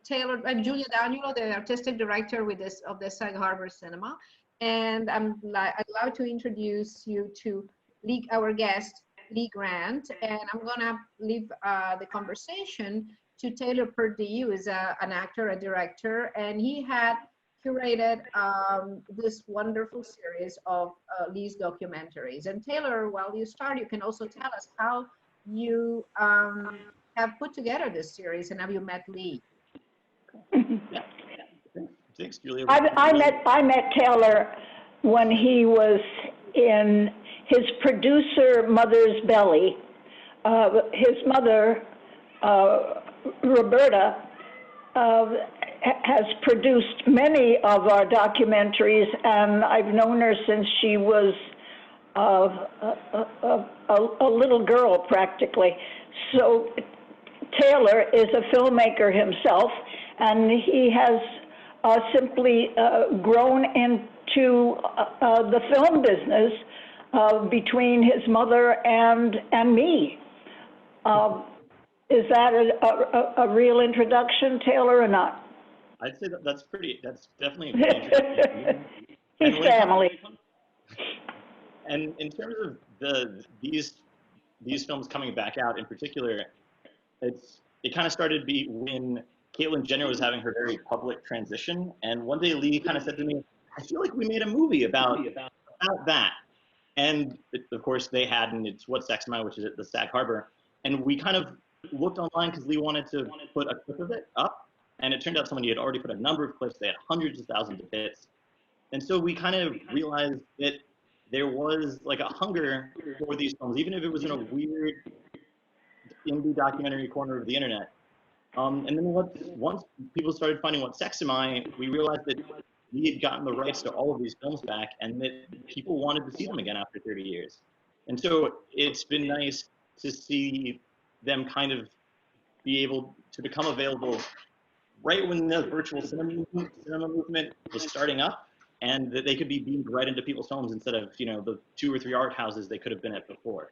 Taylor, I'm Giulia, the artistic director of the Sag Harbor Cinema, and I'd love to introduce you to our guest, Lee Grant, and I'm gonna leave the conversation to Taylor Purdee, who is an actor, a director, and he had curated this wonderful series of Lee's documentaries. And Taylor, while you start, you can also tell us how you have put together this series and have you met Lee. Thanks, Giulia. I met Taylor when he was in his producer mother's belly. His mother, Roberta, has produced many of our documentaries, and I've known her since she was a little girl, practically. So Taylor is a filmmaker himself, and he has simply grown into the film business between his mother and me. Is that a real introduction, Taylor, or not? I'd say that's definitely a pretty introduction. He's family. And in terms of these films coming back out in particular, it kind of started to be when Caitlyn Jenner was having her very public transition, and one day Lee kind of said to me, "I feel like we made a movie about that." And of course they had, and it's What Sex Am I, which is at the Sag Harbor, and we kind of looked online because Lee wanted to put a clip of it up, and it turned out somebody had already put a number of clips. They had hundreds of thousands of hits, and so we kind of realized that there was like a hunger for these films, even if it was in a weird indie documentary corner of the internet. And then once people started finding What Sex Am I, we realized that we had gotten the rights to all of these films back, and that people wanted to see them again after 30 years. And so it's been nice to see them kind of be able to become available right when the virtual cinema movement was starting up, and that they could be beamed right into people's homes instead of, you know, the 2 or 3 art houses they could have been at before.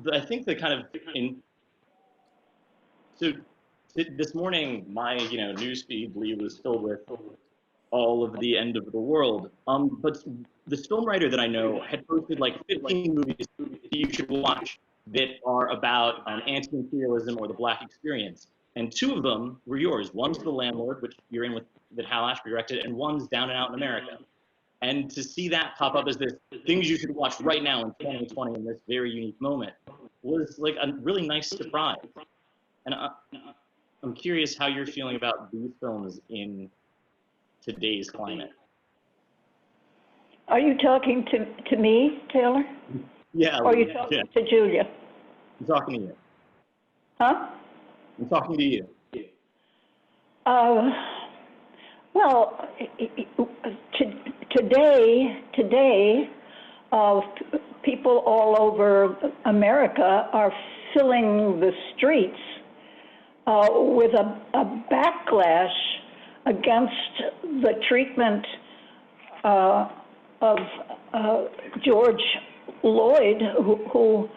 But I think that kind of this morning, my newsfeed was filled with all of the end of the world. But this film writer that I know had posted like 15 movies that you should watch that are about anti-imperialism or the Black experience. And 2 of them were yours. One's The Landlord, which you're in with, that Hal Ashby directed, and one's Down and Out in America. And to see that pop up as this things you should watch right now in 2020 in this very unique moment was like a really nice surprise. And I'm curious how you're feeling about these films in today's climate. Are you talking to me, Taylor? Yeah. Or are you talking to Giulia? I'm talking to you. Huh? I'm talking to you. Well, today, people all over America are filling the streets with a backlash against the treatment of George Floyd, who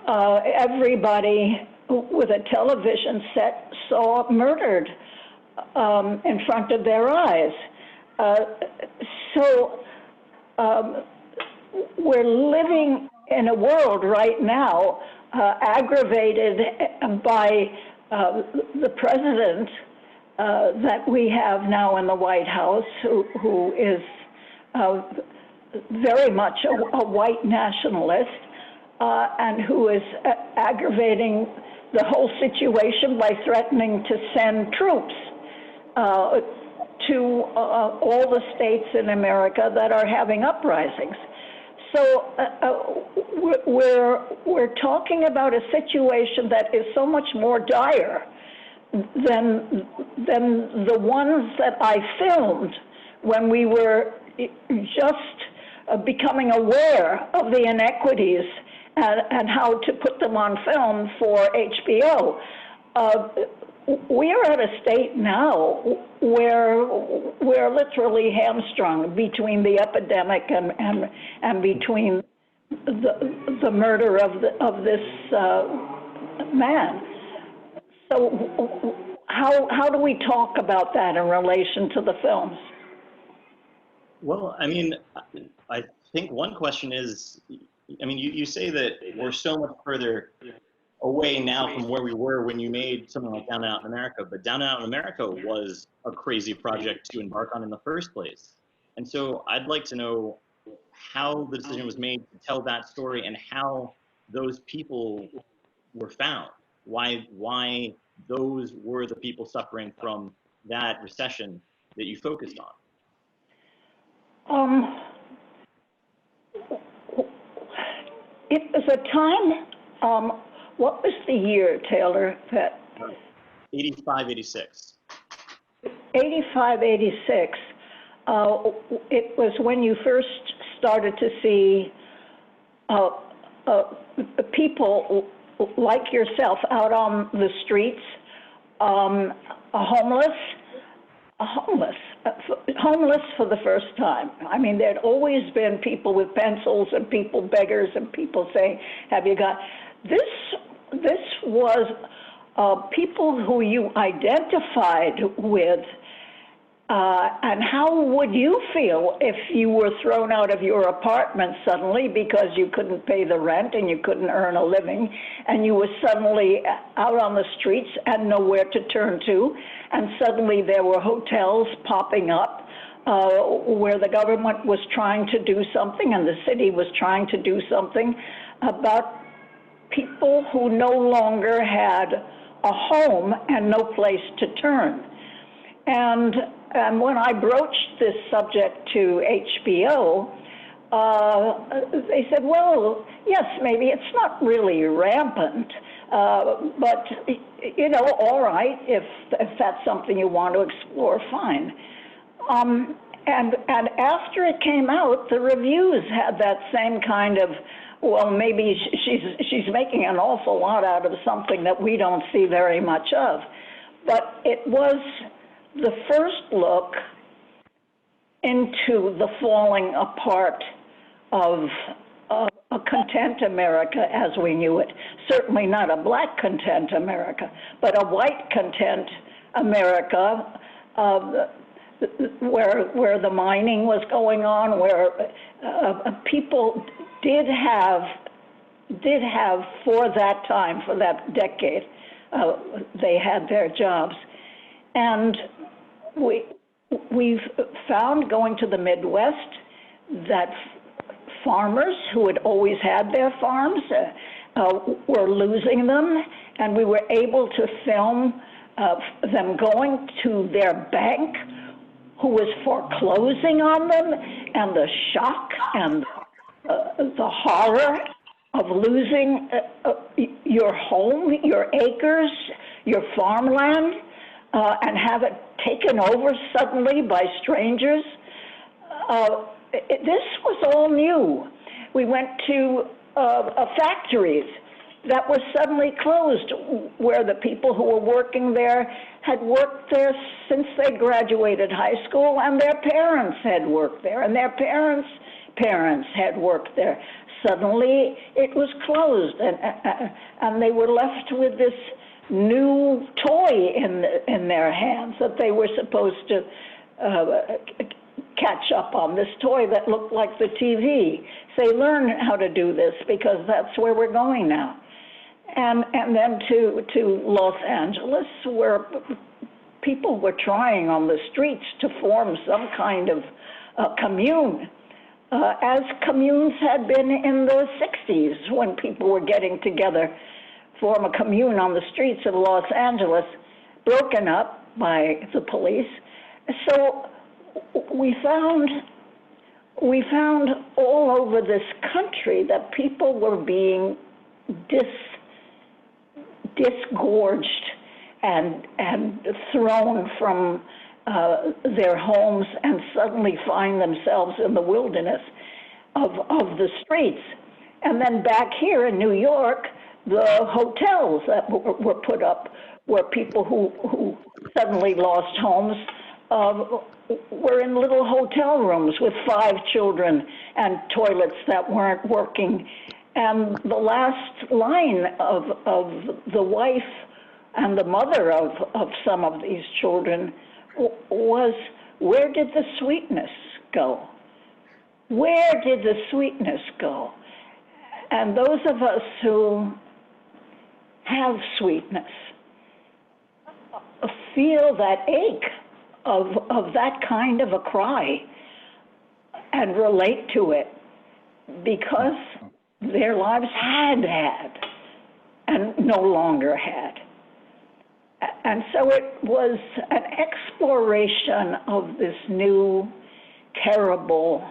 everybody with a television set saw murdered in front of their eyes. So we're living in a world right now aggravated by the president that we have now in the White House, who is very much a white nationalist, and who is aggravating the whole situation by threatening to send troops to all the states in America that are having uprisings. So we're talking about a situation that is so much more dire than the ones that I filmed when we were just becoming aware of the inequities and how to put them on film for HBO. We are at a state now where we're literally hamstrung between the epidemic and between the murder of this man. So how do we talk about that in relation to the films? Well, I mean, I think one question is, I mean, you say that we're so much further away now from where we were when you made something like Down and Out in America, but Down and Out in America was a crazy project to embark on in the first place. And so I'd like to know how the decision was made to tell that story and how those people were found. Why those were the people suffering from that recession that you focused on. It was a time, what was the year, Taylor, that? 85, 86. 85, 86. It was when you first started to see people like yourself out on the streets, homeless for the first time. I mean, there'd always been people with pencils and people beggars and people saying, have you got, this was people who you identified with. And how would you feel if you were thrown out of your apartment suddenly because you couldn't pay the rent and you couldn't earn a living, and you were suddenly out on the streets and nowhere to turn to, and suddenly there were hotels popping up where the government was trying to do something and the city was trying to do something about people who no longer had a home and no place to turn. And when I broached this subject to HBO, they said, well, yes, maybe it's not really rampant, but, you know, all right, if that's something you want to explore, fine. And after it came out, the reviews had that same kind of, well, maybe she's making an awful lot out of something that we don't see very much of. But it was the first look into the falling apart of a content America as we knew it. Certainly not a black content America, but a white content America where the mining was going on, where people did have for that time, for that decade, they had their jobs. And we've found, going to the Midwest, that farmers who had always had their farms were losing them, and we were able to film them going to their bank, who was foreclosing on them, and the shock and the horror of losing your home, your acres, your farmland, and have it taken over suddenly by strangers. This was all new. We went to factories that were suddenly closed, where the people who were working there had worked there since they graduated high school, and their parents had worked there, and their parents' parents had worked there. Suddenly it was closed, and they were left with this new toy in their hands that they were supposed to catch up on, this toy that looked like the TV. Say, learn how to do this, because that's where we're going now. And then to Los Angeles, where people were trying on the streets to form some kind of commune, as communes had been in the 60s, when people were getting together, form a commune on the streets of Los Angeles, broken up by the police. So we found all over this country that people were being disgorged and thrown from their homes, and suddenly find themselves in the wilderness of the streets. And then back here in New York, the hotels that were put up, where people who suddenly lost homes were in little hotel rooms with 5 children and toilets that weren't working. And the last line of the wife and the mother of some of these children was, where did the sweetness go? Where did the sweetness go? And those of us who have sweetness feel that ache of that kind of a cry and relate to it because their lives had and no longer had. And so it was an exploration of this new, terrible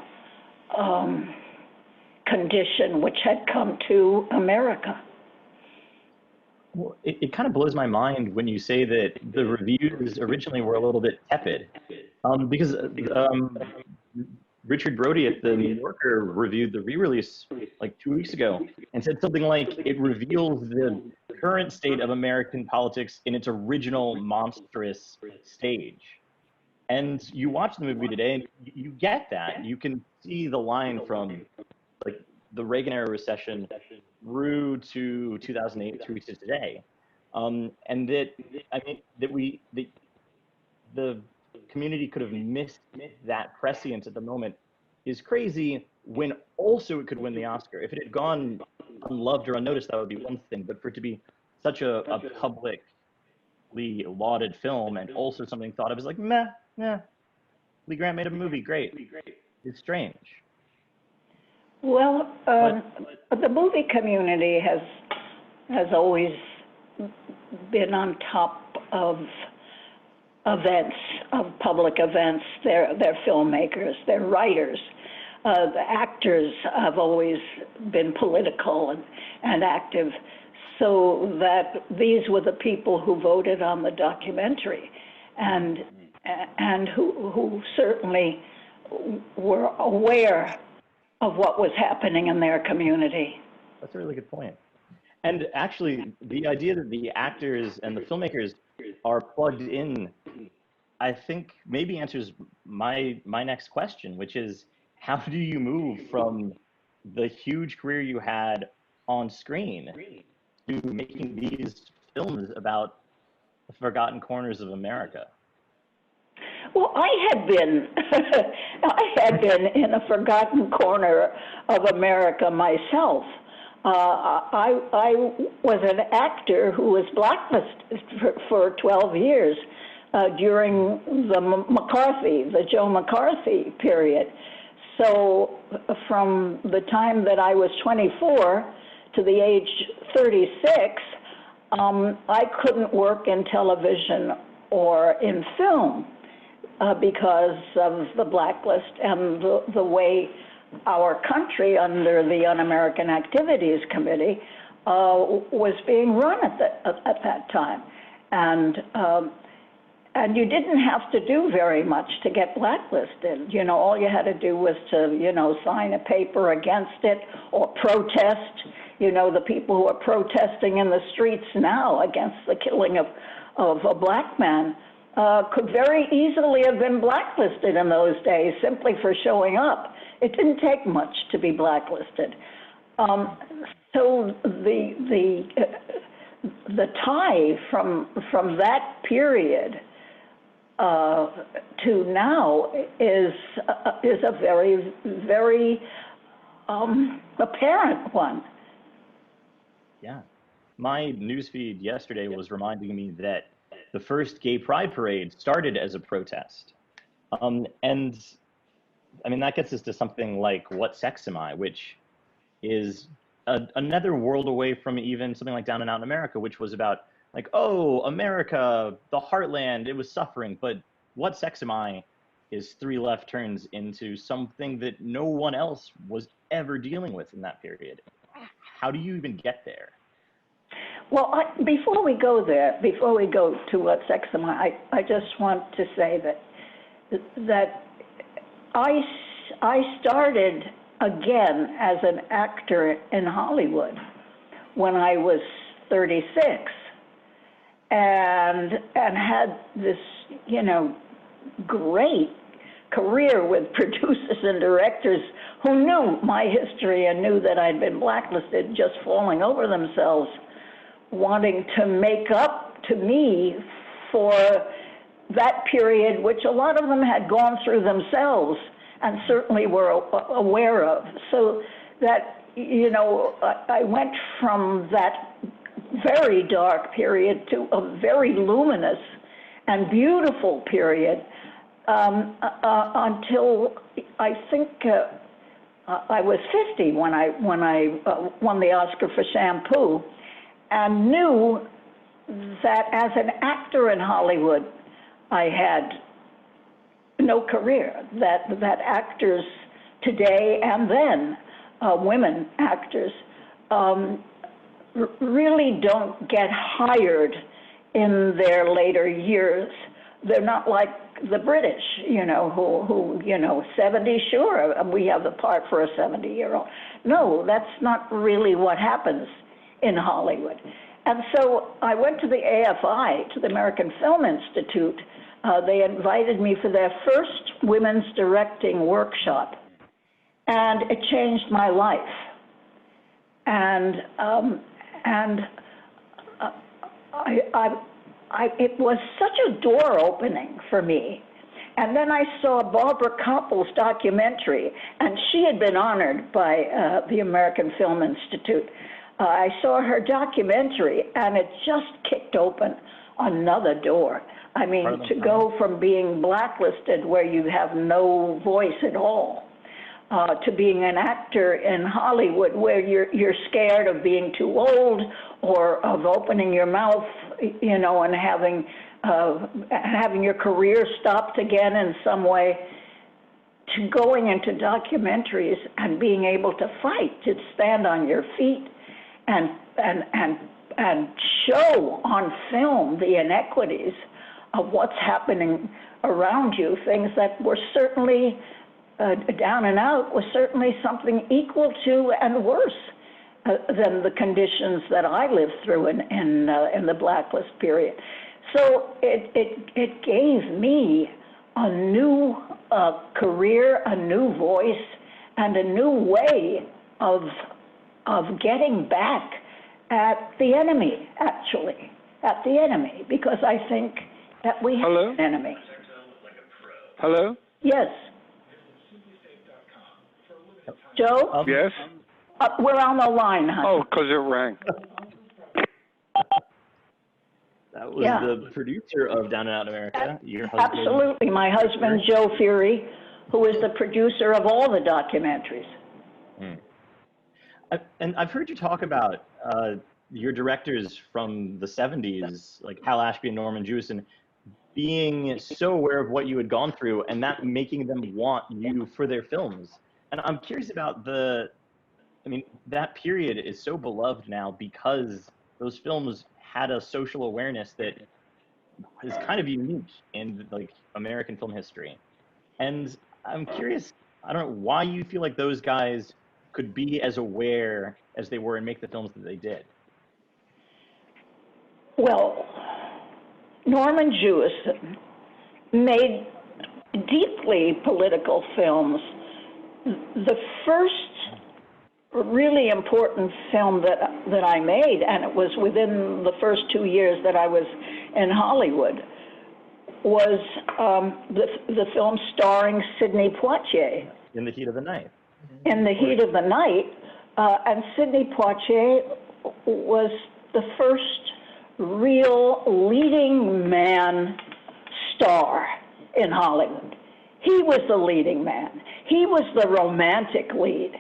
condition which had come to America. Well, it kind of blows my mind when you say that the reviews originally were a little bit tepid, because Richard Brody at the New Yorker reviewed the re-release like 2 weeks ago and said something like it reveals the current state of American politics in its original monstrous stage. And you watch the movie today and you get that. You can see the line from like the Reagan era recession through to 2008 through to today. And that, I mean, that the community could have missed that prescience at the moment is crazy, when also it could win the Oscar. If it had gone unloved or unnoticed, that would be one thing, but for it to be such a publicly lauded film and also something thought of as like, meh, Lee Grant made a movie, great. It's strange. Well, the movie community has always been on top of events, of public events. They're filmmakers, they're writers. The actors have always been political and active, so that these were the people who voted on the documentary and who certainly were aware of what was happening in their community. That's a really good point. And actually, the idea that the actors and the filmmakers are plugged in, I think maybe answers my next question, which is, how do you move from the huge career you had on screen to making these films about the forgotten corners of America? Well, I had been in a forgotten corner of America myself. I was an actor who was blacklisted for 12 years during the Joe McCarthy period. So from the time that I was 24 to the age 36, I couldn't work in television or in film because of the blacklist and the way our country, under the Un-American Activities Committee, was being run at that time. And you didn't have to do very much to get blacklisted. You know, all you had to do was to, sign a paper against it or protest. You know, the people who are protesting in the streets now against the killing of a black man could very easily have been blacklisted in those days simply for showing up. It didn't take much to be blacklisted. So the tie from that period to now is a very, very apparent one. Yeah. My newsfeed yesterday was reminding me that the first gay pride parade started as a protest. And I mean, that gets us to something like What Sex Am I?, which is another world away from even something like Down and Out in America, which was about like, oh, America, the heartland, it was suffering. But What Sex Am I? Is 3 left turns into something that no one else was ever dealing with in that period. How do you even get there? Well, before we go there, before we go to What Sex Am I just want to say that I started again as an actor in Hollywood when I was 36, and had this, great career with producers and directors who knew my history and knew that I'd been blacklisted, just falling over themselves, wanting to make up to me for that period, which a lot of them had gone through themselves and certainly were aware of. So that, I went from that very dark period to a very luminous and beautiful period until I think I was 50 when I won the Oscar for Shampoo, and knew that as an actor in Hollywood, I had no career, that actors today and then, women actors, really don't get hired in their later years. They're not like the British, who 70, sure, we have the part for a 70-year-old. No, that's not really what happens in Hollywood. And so I went to the AFI, to the American Film Institute. They invited me for their first women's directing workshop, and it changed my life. And it was such a door opening for me. And then I saw Barbara Koppel's documentary, and she had been honored by the American Film Institute. I saw her documentary, and it just kicked open another door. I mean, to go from being blacklisted where you have no voice at all, to being an actor in Hollywood where you're scared of being too old or of opening your mouth, and having your career stopped again in some way, to going into documentaries and being able to fight, to stand on your feet and show on film the inequities of what's happening around you, things that were certainly down and out, was certainly something equal to and worse than the conditions that I lived through in the blacklist period. So it gave me a new career, a new voice, and a new way of getting back at the enemy, actually, at the enemy, because I think that we have an enemy. Hello? Yes. Joe? Yes? We're on the line, honey. Oh, because it rang. That was the producer of Down and Out America, your husband. Absolutely. My husband, Joe Fury, who is the producer of all the documentaries. And I've heard you talk about your directors from the 70s, like Hal Ashby and Norman Jewison, being so aware of what you had gone through and that making them want you for their films. And I'm curious about that period is so beloved now because those films had a social awareness that is kind of unique in like American film history. And I'm curious, I don't know why you feel like those guys could be as aware as they were and make the films that they did. Well, Norman Jewison made deeply political films. The first really important film that I made, and it was within the first 2 years that I was in Hollywood, was the film starring Sidney Poitier. In the Heat of the Night. In the Heat of the Night, and Sidney Poitier was the first real leading man star in Hollywood. He was the leading man. He was the romantic lead.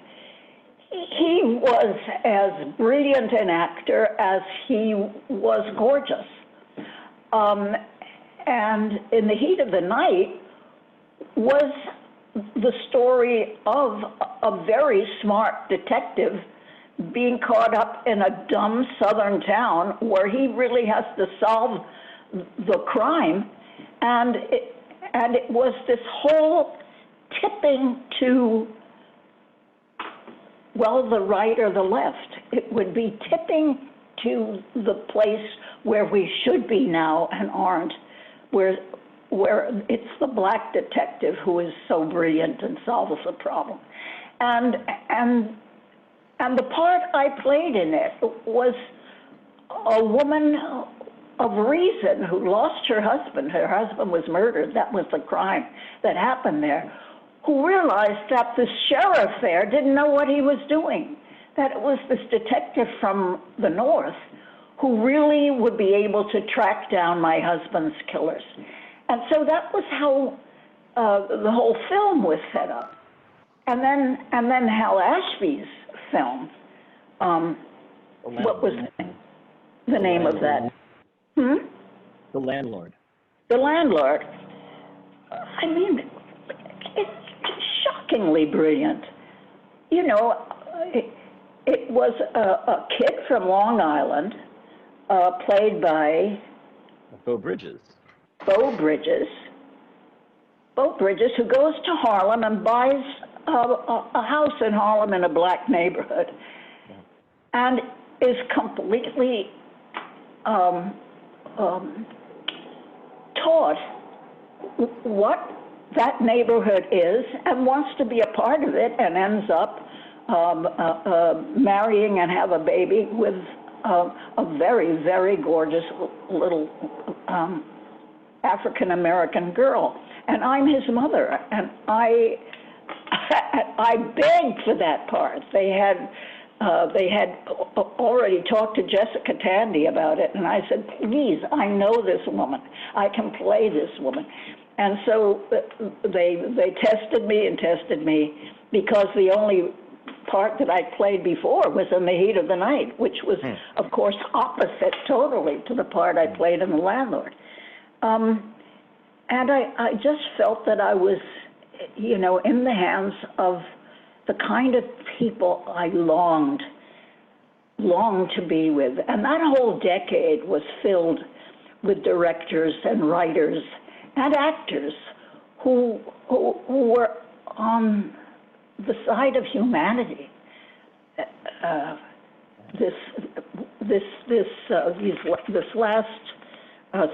He was as brilliant an actor as he was gorgeous. And in the Heat of the Night was the story of a very smart detective being caught up in a dumb southern town where he really has to solve the crime. And it was this whole tipping to, well, the right or the left. It would be tipping to the place where we should be now and aren't, where it's the black detective who is so brilliant and solves the problem. And the part I played in it was a woman of reason, who lost her husband. Her husband was murdered. That was the crime that happened there. Who realized that the sheriff there didn't know what he was doing, that it was this detective from the north who really would be able to track down my husband's killers. And so that was how the whole film was set up. And then Hal Ashby's film, what was the name of that? The Landlord. The Landlord. I mean, it's shockingly brilliant. You know, it was a kid from Long Island, played by Beau Bridges. Beau Bridges, who goes to Harlem and buys a house in Harlem in a black neighborhood, and is completely taught what that neighborhood is and wants to be a part of it, and ends up marrying and have a baby with a very, very gorgeous little African-American girl. And I'm his mother, and I begged for that part. They had already talked to Jessica Tandy about it, and I said, please, I know this woman. I can play this woman. And so they tested me, because the only part that I played before was in The Heat of the Night, which was, of course, opposite totally to the part I played in The Landlord. And I just felt that I was, you know, in the hands of the kind of people I longed to be with. And that whole decade was filled with directors and writers and actors who were on the side of humanity. This last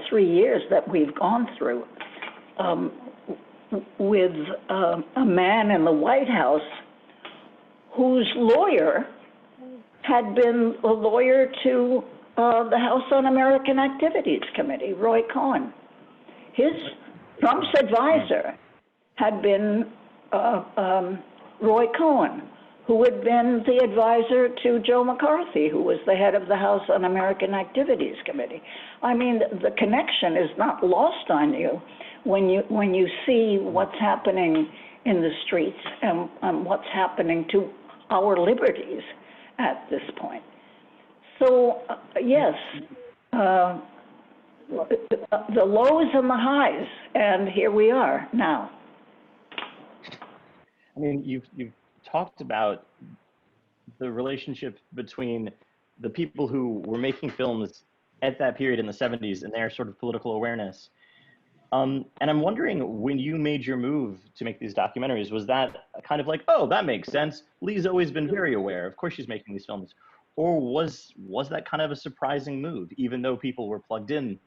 3 years that we've gone through, with a man in the White House whose lawyer had been a lawyer to the House Un-American Activities Committee, Roy Cohn. Trump's advisor had been Roy Cohn, who had been the advisor to Joe McCarthy, who was the head of the House Un-American Activities Committee. I mean, the connection is not lost on you when you see what's happening in the streets and what's happening to our liberties at this point. So, yes, the lows and the highs, and here we are now. I mean, you've talked about the relationship between the people who were making films at that period in the 70s and their sort of political awareness. And I'm wondering, when you made your move to make these documentaries, was that kind of like, oh, that makes sense, Lee's always been very aware, of course she's making these films? Or was that kind of a surprising move, even though people were plugged in?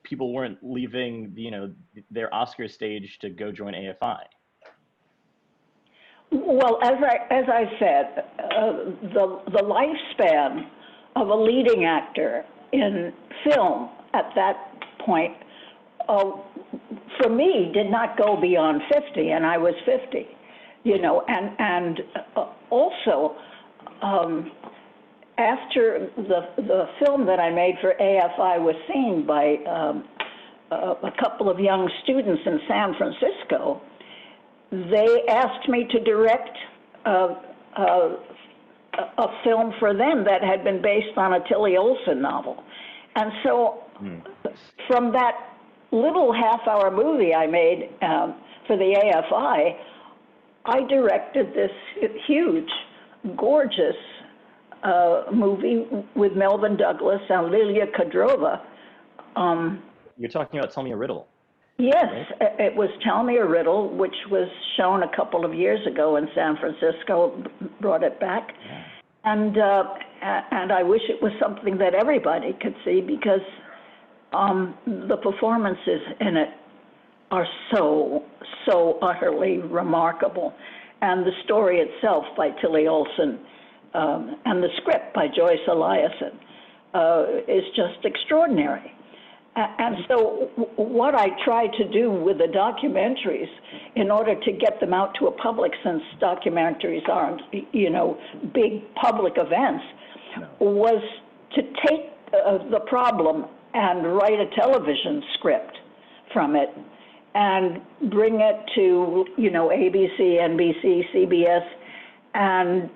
People weren't leaving, you know, their Oscar stage to go join AFI. Well, as I said, the lifespan of a leading actor in film at that point, for me, did not go beyond 50, and I was 50, you know, and also after the film that I made for AFI was seen by a couple of young students in San Francisco, they asked me to direct a film for them that had been based on a Tilly Olsen novel. And so from that little half-hour movie I made for the AFI, I directed this huge, gorgeous movie with Melvin Douglas and Lilia Kudrova. You're talking about Tell Me a Riddle. Yes, right? It was Tell Me a Riddle, which was shown a couple of years ago in San Francisco, brought it back. Yeah. And I wish it was something that everybody could see, because the performances in it are so utterly remarkable. And the story itself by Tilly Olsen, and the script by Joyce Eliason, is just extraordinary. And so what I try to do with the documentaries in order to get them out to a public, since documentaries aren't, big public events, was to take the problem and write a television script from it and bring it to, ABC, NBC, CBS, and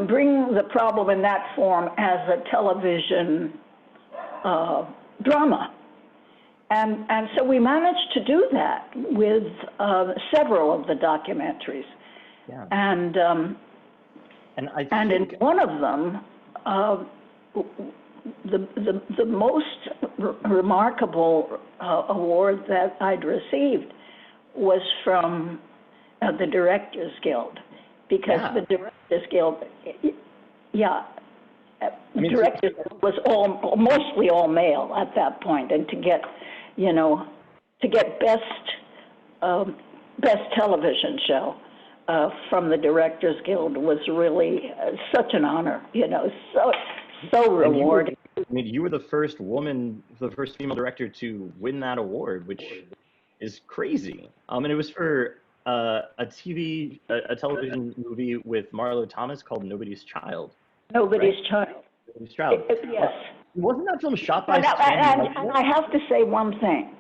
bring the problem in that form as a television drama. And so we managed to do that with several of the documentaries. Yeah. And in one of them, the most remarkable award that I'd received was from the Directors Guild, because the Directors Guild, Directors Guild was mostly all male at that point, and to get best television show from the Directors Guild was really such an honor, so rewarding. You were the first woman, the first female director to win that award, which is crazy. And it was for a television movie with Marlo Thomas called Nobody's Child. Nobody's Child. Nobody's Child. Yes. Wasn't that film shot by? And I have to say one thing.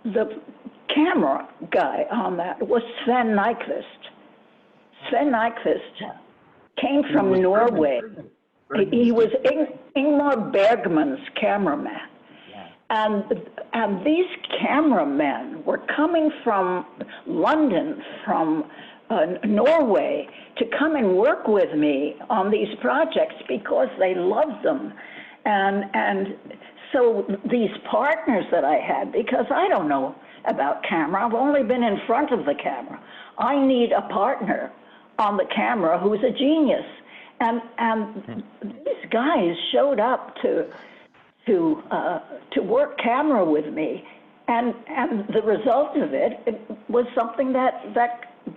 The camera guy on that was Sven Nykvist. Sven Nykvist came from Norway. He was Ingmar Bergman's cameraman. And these cameramen were coming from London, from Norway, to come and work with me on these projects because they loved them. And so these partners that I had, because I don't know about camera, I've only been in front of the camera. I need a partner on the camera who's a genius. And these guys showed up to work camera with me, and the result of it was something that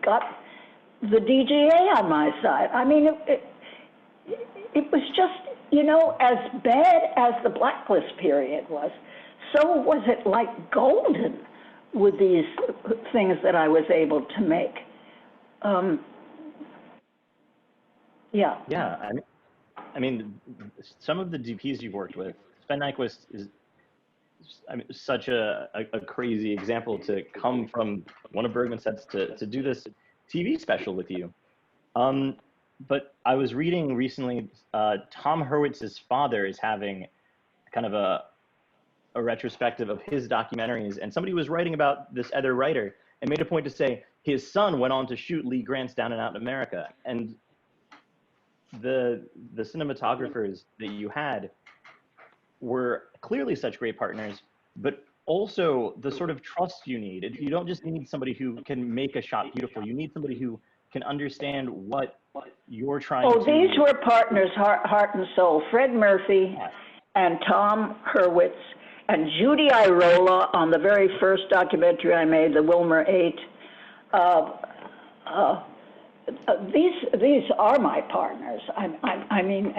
got the DGA on my side. I mean, it was just, as bad as the blacklist period was, so was it like golden with these things that I was able to make. Yeah, I mean, some of the DPs you've worked with, Sven Nykvist is such a crazy example to come from one of Bergman's sets to do this TV special with you. But I was reading recently, Tom Hurwitz's father is having kind of a retrospective of his documentaries, and somebody was writing about this other writer and made a point to say his son went on to shoot Lee Grant's Down and Out in America. And the cinematographers that you had were clearly such great partners, but also the sort of trust you need. You don't just need somebody who can make a shot beautiful. You need somebody who can understand what you're trying to do. Oh, these were partners, heart and soul. Fred Murphy and Tom Hurwitz and Judy Irola on the very first documentary I made, the Wilmer 8. These are my partners. I mean,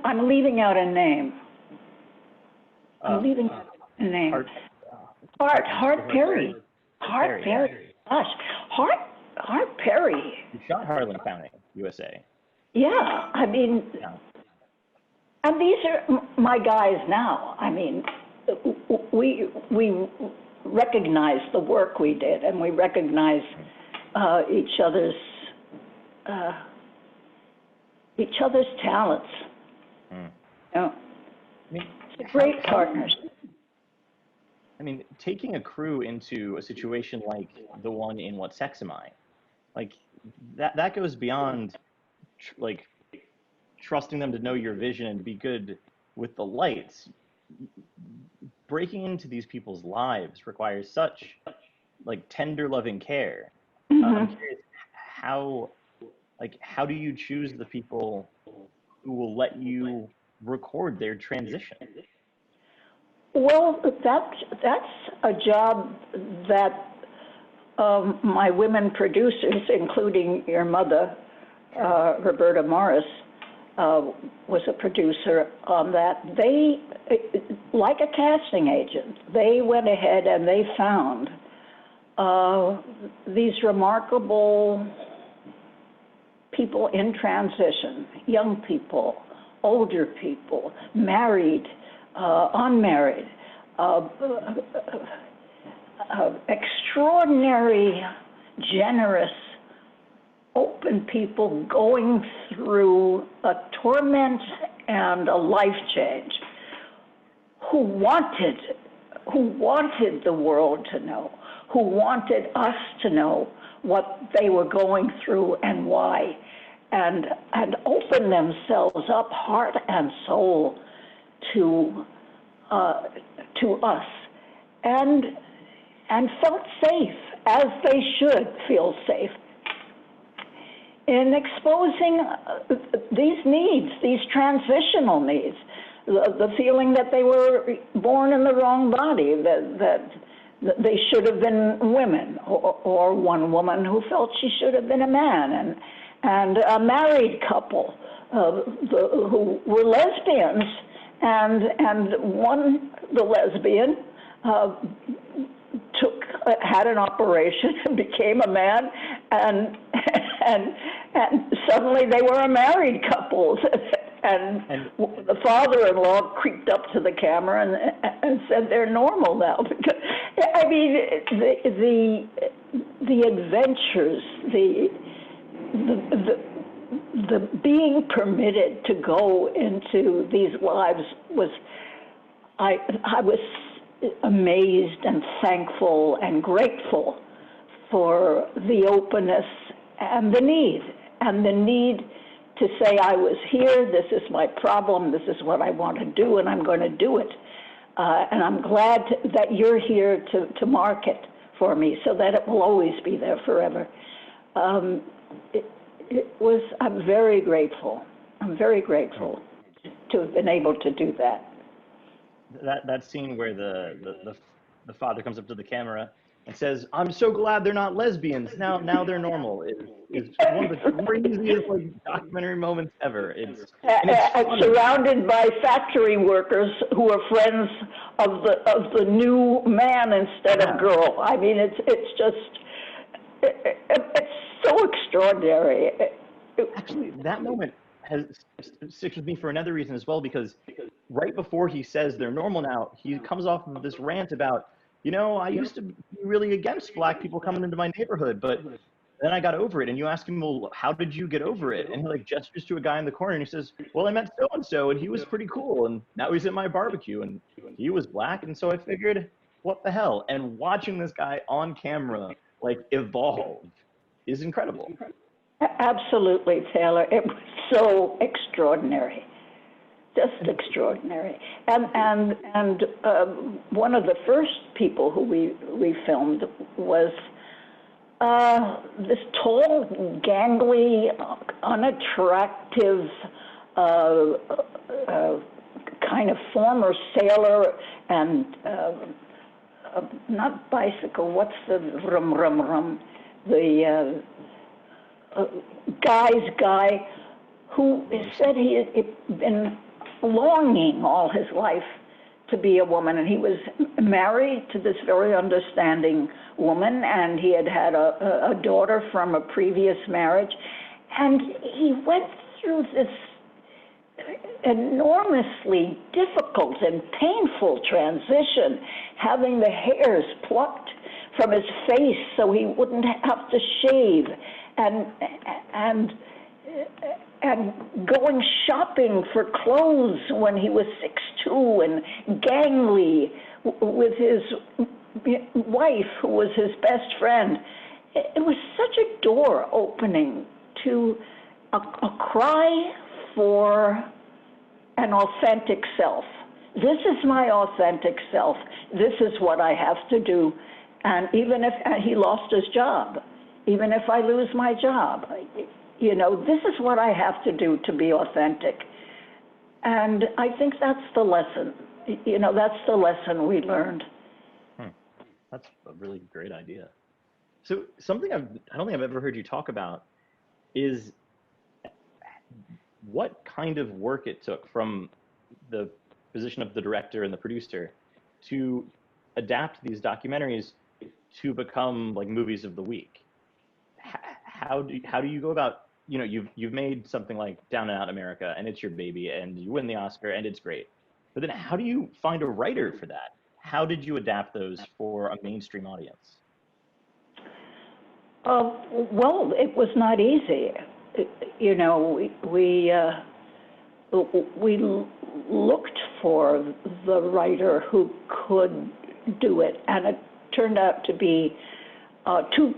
I'm leaving out a name. Hart Perry. Hart Perry. Gosh, Hart Perry. You shot Harlan County, USA. Yeah, I mean, and these are my guys now. I mean, we recognize the work we did, and we recognize each other's talents. Great partners. I mean, taking a crew into a situation like the one in What Sex Am I? Like, that goes beyond, trusting them to know your vision and to be good with the lights. Breaking into these people's lives requires such, tender, loving care. I'm curious, how do you choose the people who will let you record their transition? Well, that's a job that my women producers, including your mother, Roberta Morris, was a producer on that. They, like a casting agent, they went ahead and they found these remarkable people in transition, young people, older people, married, unmarried, extraordinary, generous, open people going through a torment and a life change, who wanted the world to know, who wanted us to know what they were going through and why, and open themselves up, heart and soul, to us, and felt safe, as they should feel safe, in exposing these needs, these transitional needs, the feeling that they were born in the wrong body, that they should have been women, or one woman who felt she should have been a man, and a married couple who were lesbians, and the lesbian had an operation and became a man, and suddenly they were a married couple. And the father-in-law creeped up to the camera and said they're normal now. Because, I mean, the adventures, the being permitted to go into these lives was, I was amazed and thankful and grateful for the openness and the need to say, I was here, this is my problem, this is what I want to do, and I'm going to do it. And I'm glad that you're here to mark it for me so that it will always be there forever. I'm very grateful. I'm very grateful to have been able to do that. That scene where the father comes up to the camera and says, "I'm so glad they're not lesbians. Now they're normal." Is one of the craziest documentary moments ever. It's surrounded by factory workers who are friends of the new man instead of girl. I mean, it's so extraordinary. Actually, that moment sticks with me for another reason as well, because right before he says they're normal now, he comes off of this rant about, I used to be really against black people coming into my neighborhood, but then I got over it. And you ask him, well, how did you get over it? And he gestures to a guy in the corner and he says, well, I met so-and-so and he was pretty cool. And now he's at my barbecue and he was black. And so I figured, what the hell? And watching this guy on camera, evolve is incredible. Absolutely, Taylor. It was so extraordinary. Just extraordinary. And one of the first people who we filmed was this tall, gangly, unattractive kind of former sailor and not bicycle, what's the the guy's guy who said he had been longing all his life to be a woman, and he was married to this very understanding woman, and he had had a daughter from a previous marriage, and he went through this enormously difficult and painful transition, having the hairs plucked from his face so he wouldn't have to shave, and going shopping for clothes when he was 6'2", and gangly with his wife, who was his best friend. It was such a door opening to a cry for an authentic self. This is my authentic self. This is what I have to do. And even if he lost his job, even if I lose my job, this is what I have to do to be authentic. And I think that's the lesson that's the lesson we learned. That's a really great idea. So something I don't think I've ever heard you talk about is what kind of work it took from the position of the director and the producer to adapt these documentaries to become like movies of the week. How do you go about, you've made something like Down and Out America and it's your baby and you win the Oscar and it's great. But then how do you find a writer for that? How did you adapt those for a mainstream audience? Well, it was not easy. We looked for the writer who could do it, and it turned out to be two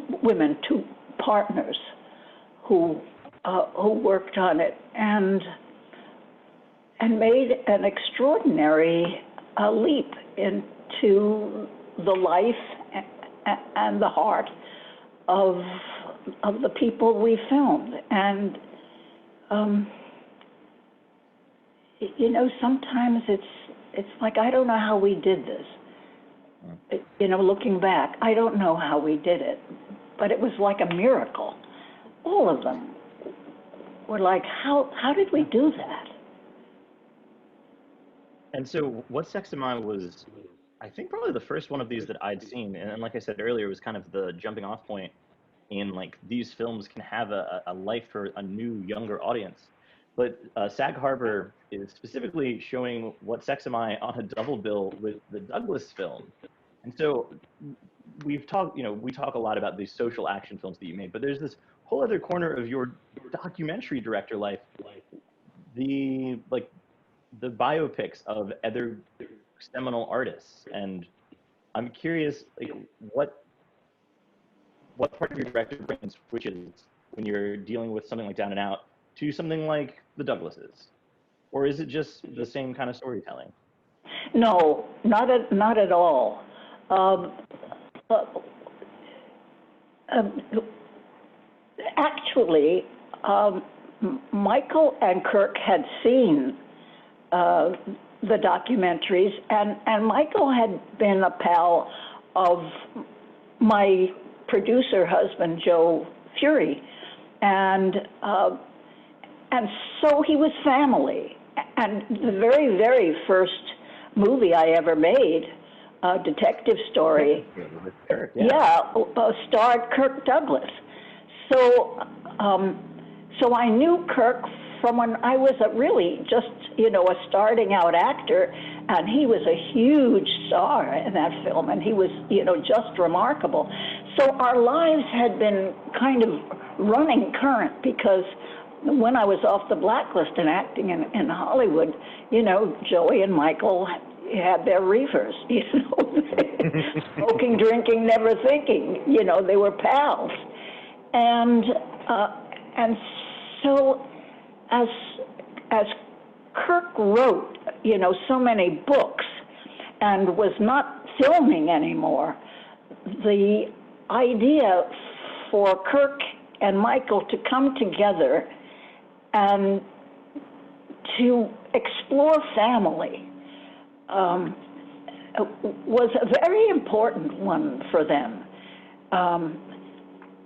partners who worked on it and made an extraordinary leap into the life and the heart of the people we filmed. And sometimes it's like, I don't know how we did this. Looking back, I don't know how we did it, but it was like a miracle. All of them were like, how did we do that? And so What Sex Am I was, I think, probably the first one of these that I'd seen. And like I said earlier, it was kind of the jumping off point in like these films can have a life for a new, younger audience. But Sag Harbor is specifically showing What Sex Am I on a double bill with the Douglas film. And so we talk a lot about these social action films that you made, but there's this whole other corner of your documentary director life, the biopics of other seminal artists. And I'm curious, like, what part of your director brain switches when you're dealing with something like Down and Out to something like the Douglases? Or is it just the same kind of storytelling? No, not at all. Actually, Michael and Kirk had seen the documentaries, and Michael had been a pal of my producer husband, Joe Fury, and so he was family. And the very, very first movie I ever made, a detective story, starred Kirk Douglas. So I knew Kirk from when I was really just, a starting out actor, and he was a huge star in that film, and he was, just remarkable. So our lives had been kind of running current, because when I was off the blacklist and acting in Hollywood, Joey and Michael had their reefers, smoking, drinking, never thinking, they were pals. And so as Kirk wrote, so many books and was not filming anymore, the idea for Kirk and Michael to come together and to explore family was a very important one for them.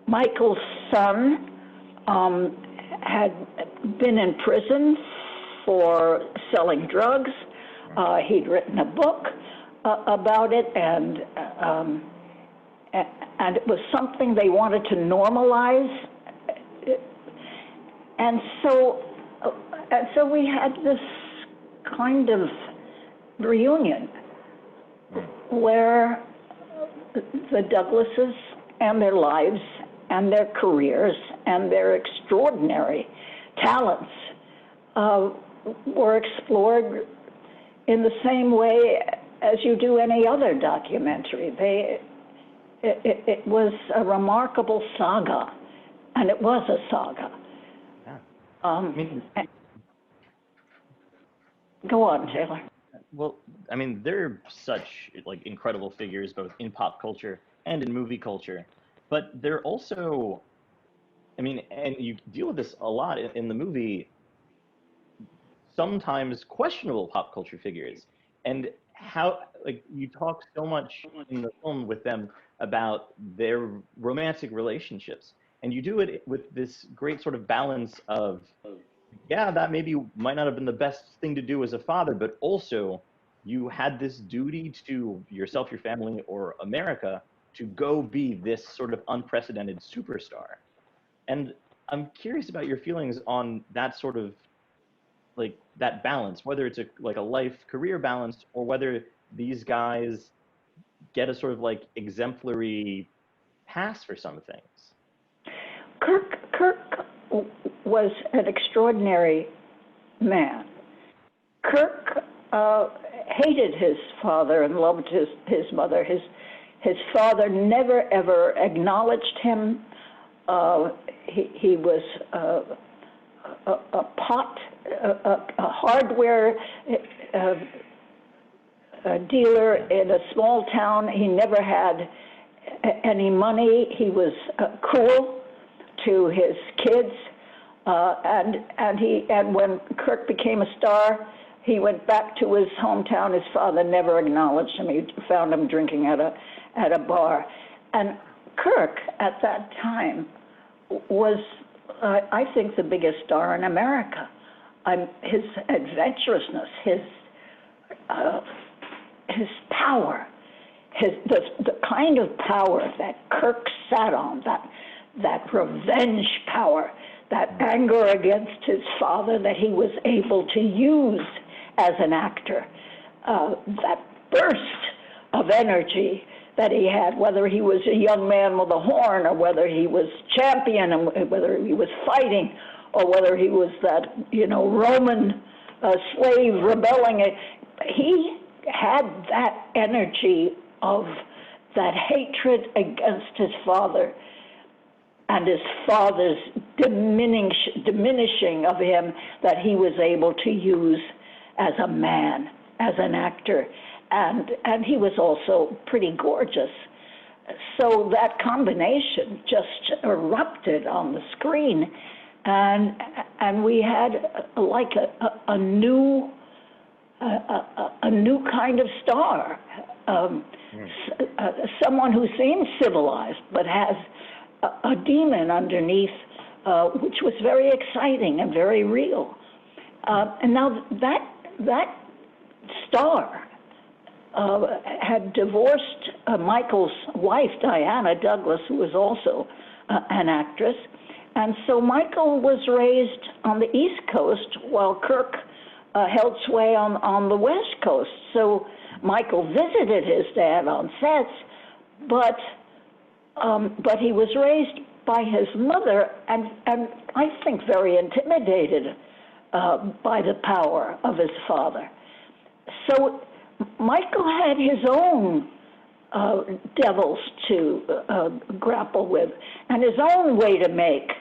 Michael's son had been in prison for selling drugs. He'd written a book about it, and it was something they wanted to normalize. And so we had this kind of reunion where the Douglases and their lives and their careers and their extraordinary talents were explored in the same way as you do any other documentary. It was a remarkable saga, and it was a saga. Yeah. Go on, Taylor. Well, I mean, they're such incredible figures, both in pop culture and in movie culture, but they're also, and you deal with this a lot in the movie, sometimes questionable pop culture figures. and how, like, you talk so much in the film with them about their romantic relationships, and you do it with this great sort of balance of, yeah, that maybe might not have been the best thing to do as a father, but also you had this duty to yourself, your family, or America to go be this sort of unprecedented superstar. And I'm curious about your feelings on that sort of, like, that balance, whether it's like a life career balance, or whether these guys get a sort of like exemplary pass for some things. Kirk was an extraordinary man. Kirk hated his father and loved his mother. His father never ever acknowledged him. He was a hardware dealer in a small town. He never had any money. He was cruel to his kids, and when Kirk became a star, he went back to his hometown. His father never acknowledged him. He found him drinking at a bar, and Kirk at that time was, I think, the biggest star in America. His adventurousness, his power, the kind of power that Kirk sat on, that revenge power, that anger against his father that he was able to use as an actor, that burst of energy that he had, whether he was a young man with a horn, or whether he was champion, and whether he was fighting, or whether he was that, Roman slave rebelling. He had that energy of that hatred against his father, and his father's diminishing of him, that he was able to use as a man, as an actor. And he was also pretty gorgeous. So that combination just erupted on the screen, and we had like a new kind of star, someone who seems civilized but has a demon underneath, which was very exciting and very real. And now that star had divorced Michael's wife, Diana Douglas, who was also an actress. And so Michael was raised on the East Coast while Kirk held sway on the West Coast. So Michael visited his dad on sets, but he was raised by his mother, and I think very intimidated by the power of his father. So Michael had his own devils to grapple with, and his own way to make,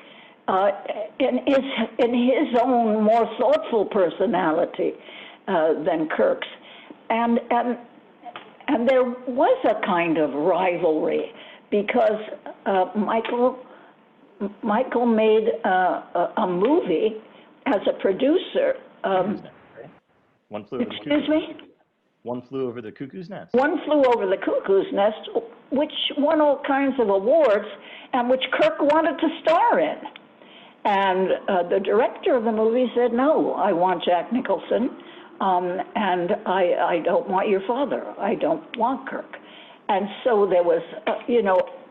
in his own more thoughtful personality than Kirk's, and there was a kind of rivalry, because Michael made a movie as a producer. One Flew Over the Excuse me? One Flew Over the Cuckoo's Nest. One Flew Over the Cuckoo's Nest, which won all kinds of awards, and which Kirk wanted to star in. And the director of the movie said, no, I want Jack Nicholson, and I don't want your father. I don't want Kirk. And so there was,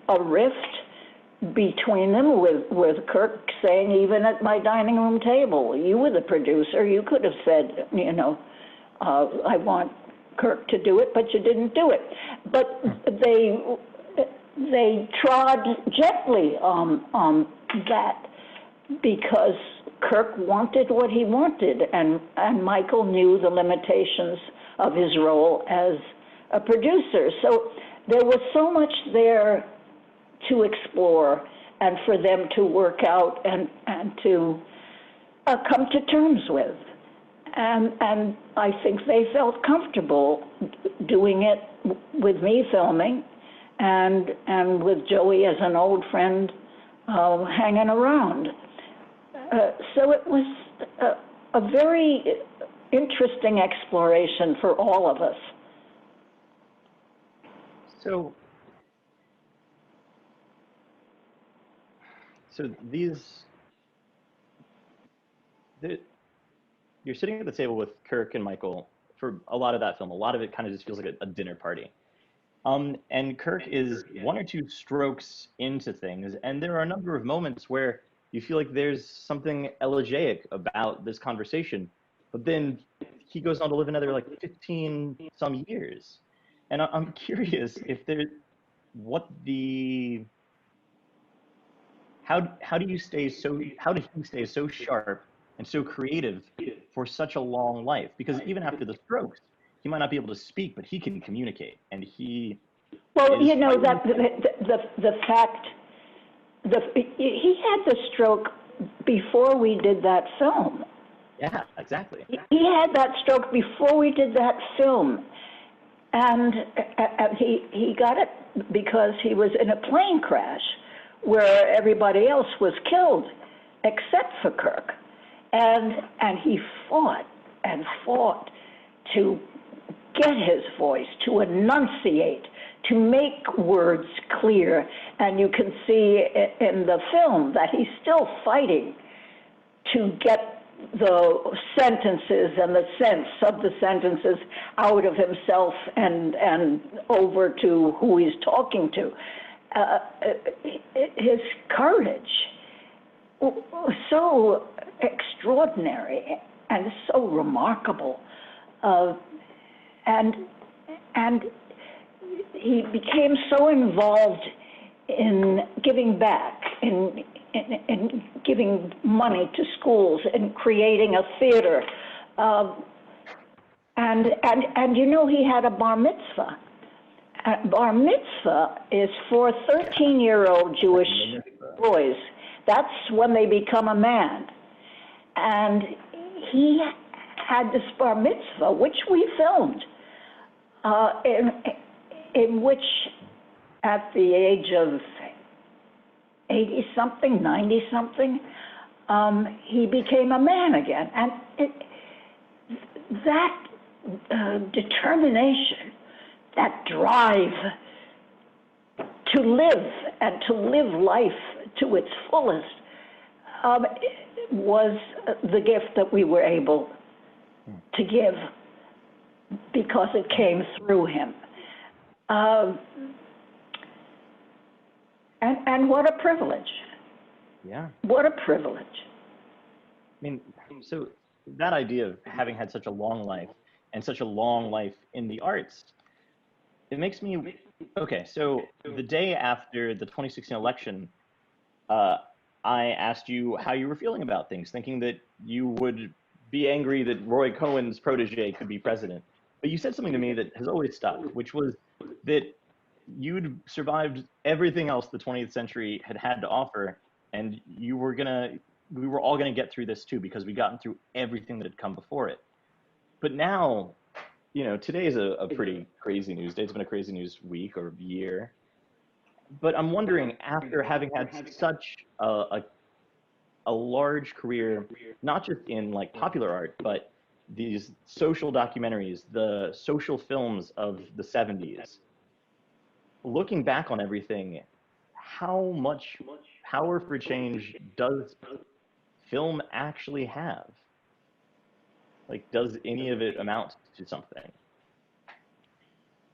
a rift between them, with Kirk saying, even at my dining room table, you were the producer, you could have said, I want Kirk to do it, but you didn't do it. But they trod gently on that, because Kirk wanted what he wanted, and Michael knew the limitations of his role as a producer. So there was so much there to explore, and for them to work out and to come to terms with. And I think they felt comfortable doing it with me filming, and with Joey as an old friend hanging around. So it was a very interesting exploration for all of us. So you're sitting at the table with Kirk and Michael for a lot of that film. A lot of it kind of just feels like a dinner party. And Kirk is one or two strokes into things, and there are a number of moments where you feel like there's something elegiac about this conversation, but then he goes on to live another like 15 some years. And I'm curious if how did he stay so sharp and so creative for such a long life? Because even after the strokes, he might not be able to speak, but he can communicate, and he. Well, you know that the fact he had the stroke before we did that film. Yeah, exactly. He had that stroke before we did that film, and he got it because he was in a plane crash where everybody else was killed except for Kirk, and he fought and fought to get his voice, to enunciate, to make words clear. And you can see in the film that he's still fighting to get the sentences and the sense of the sentences out of himself and over to who he's talking to. His courage was so extraordinary and so remarkable. And he became so involved in giving back, in giving money to schools, and creating a theater. And you know, he had a bar mitzvah. Bar mitzvah is for 13-year-old Jewish boys. That's when they become a man. And he had this bar mitzvah, which we filmed, in which at the age of 80-something, 90-something, he became a man again. And that determination, that drive to live and to live life to its fullest was the gift that we were able to give because it came through him. And what a privilege. Yeah. What a privilege. I mean, so that idea of having had such a long life and such a long life in the arts, it makes me, okay, so the day after the 2016 election, I asked you how you were feeling about things, thinking that you would be angry that Roy Cohen's protege could be president. But you said something to me that has always stuck, which was that you'd survived everything else the 20th century had to offer, and we were all gonna get through this too, because we'd gotten through everything that had come before it. But now, you know, today is a pretty crazy news day. It's been a crazy news week or year. But I'm wondering, after having had such a large career, not just in like popular art, but these social documentaries, the social films of the 70s, looking back on everything, how much power for change does film actually have? Like, does any of it amount to something?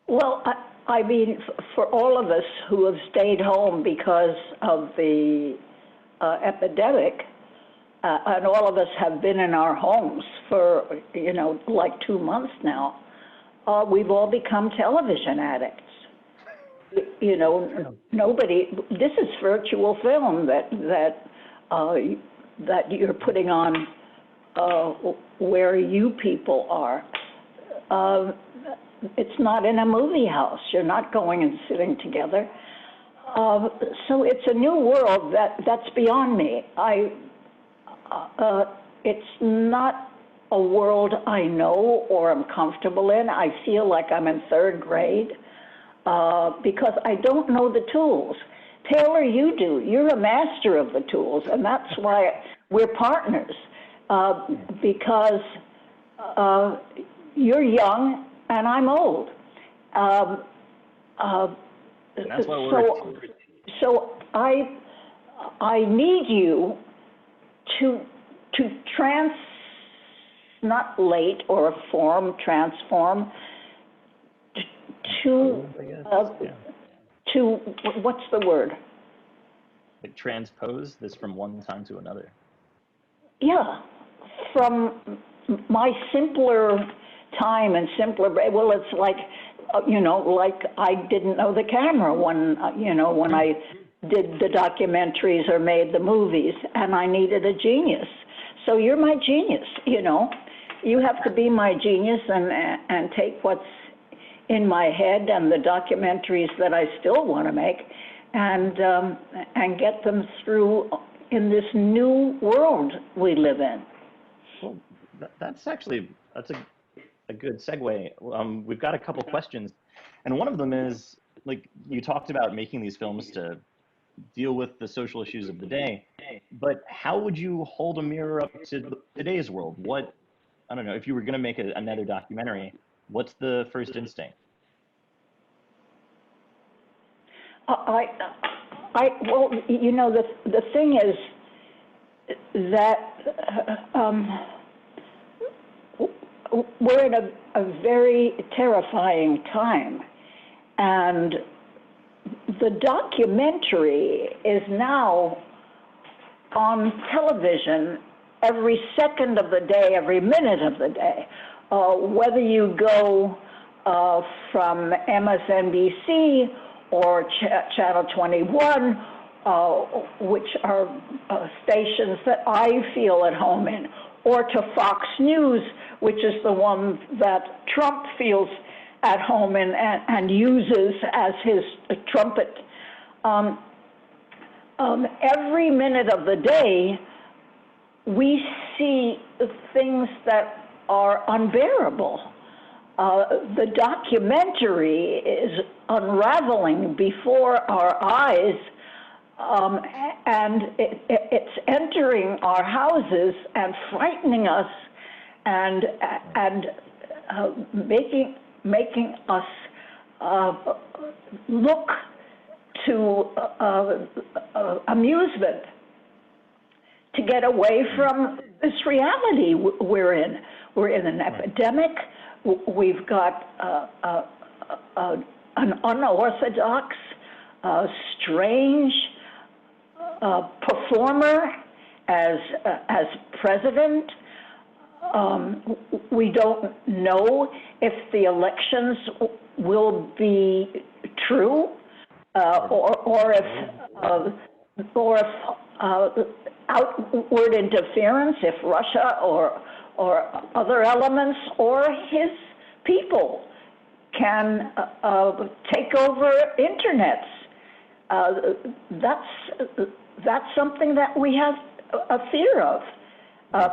Well, I mean, for all of us who have stayed home because of the epidemic, and all of us have been in our homes for, you know, like 2 months now, we've all become television addicts. You know, nobody, this is virtual film that you're putting on where you people are. It's not in a movie house. You're not going and sitting together. So it's a new world that's beyond me. It's not a world I know or am comfortable in. I feel like I'm in third grade because I don't know the tools. Taylor, you do. You're a master of the tools, and that's why we're partners, because you're young and I'm old. And that's why we're so I need you to translate or transform to what's the word? Like transpose this from one time to another. Yeah, from my simpler time and simpler, well, it's like, like I didn't know the camera when I did the documentaries or made the movies, and I needed a genius. So you're my genius, You have to be my genius and take what's in my head and the documentaries that I still want to make and get them through in this new world we live in. Well, that's a good segue. We've got a couple questions, and one of them is, like, you talked about making these films to deal with the social issues of the day, but how would you hold a mirror up to today's world? I don't know, if you were going to make another documentary, what's the first instinct? Well, the thing is that we're in a very terrifying time, and the documentary is now on television every second of the day, every minute of the day. Whether you go from MSNBC or Channel 21, which are stations that I feel at home in, or to Fox News, which is the one that Trump feels at home in and uses as his trumpet. Every minute of the day, we see things that are unbearable. The documentary is unraveling before our eyes, and it's entering our houses and frightening us and making us look to amusement to get away from this reality we're in. We're in an epidemic. We've got an unorthodox, strange performer as president. We don't know if the elections will be true, or if outward interference, if Russia or other elements or his people can take over internets. That's something that we have a fear of